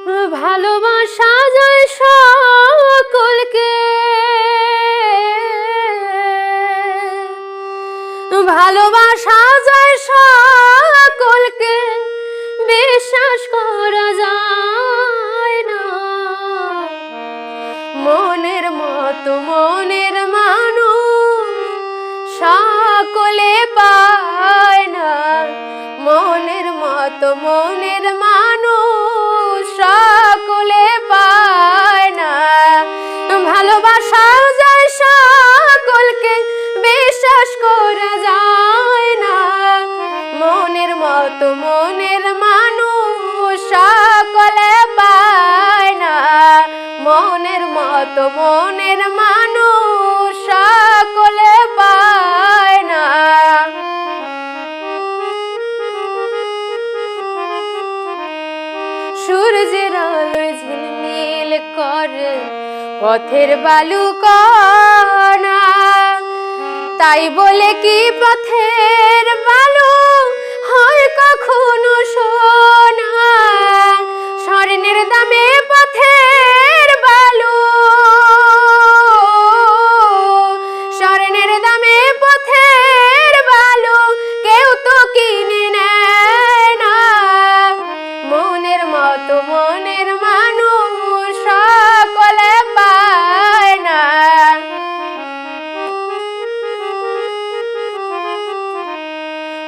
ভালোবাসা যায় সকলকে, ভালোবাসা যায় সকলকে, বিশ্বাস করা যায় না। মনের মতো মনের মানুষ সকলে পায় না, মনের মতো মনের মানুষ সকলে পায় না। ভালোবাসা যায় সকলকে, বিশ্বাস করা যায় না। মনের মতো মনের মানুষ সকলে পায় না, মনের মতো মনের মানুষ সকলে পায় না। সূর্যের আলোয় ঝিলমিল করে পথের বালু কণা, তাই বলে কি পথের বালু হয় কখনো সোনা? স্বর্ণের দামে পথের বালু, স্বর্ণের দামে পথের বালু কেউ তো কিনে নেয় না। মনের মতো মনের মানুষ সকলে পায় না।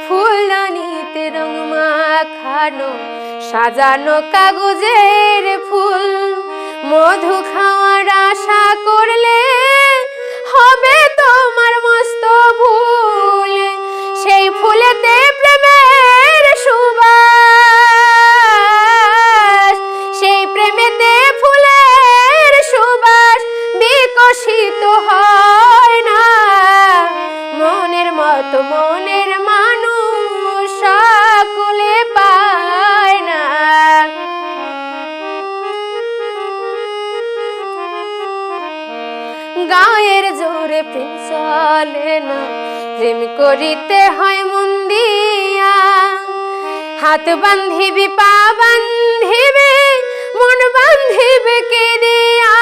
ফুলদানিতে রং মাখানো সাজানো কাগজের ফুল, মধু খাওয়ার আশা করলে হবে তোমার মস্ত ভুল। সেই ফুলেতে প্রেমের সুবাস, সেই প্রেমেতে ফুলের সুবাস বিকশিত হয় না। মনের মতো মনের মানুষ সকলে পায় না। গায়ের জোরে প্রেম চলে না, প্রেম করিতে হয় মন দিয়া। হাত বান্ধিবি পা বান্ধিবি মন বান্ধিবি কে দিয়া?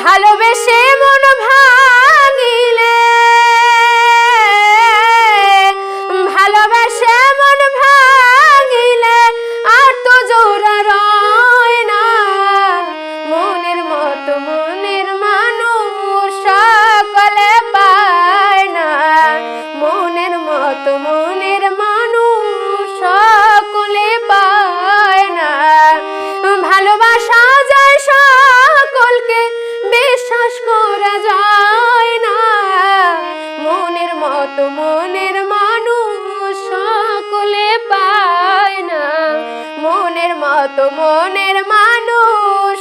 ভালোবেসে মন ভাঙিলে, ভালোবেসে মন ভাঙিলে আর তো জোড়া রয় না। মনের মতো মনের মানুষ সকলে পায় না, মনের মতো মনের মানুষ সকলে পায় না। ভালোবাসা যায় সকলকে, বিশ্বাস করা যায় না। মনের মতো মনের মানুষ সকলে পায় না, মনের মতো মনের মানুষ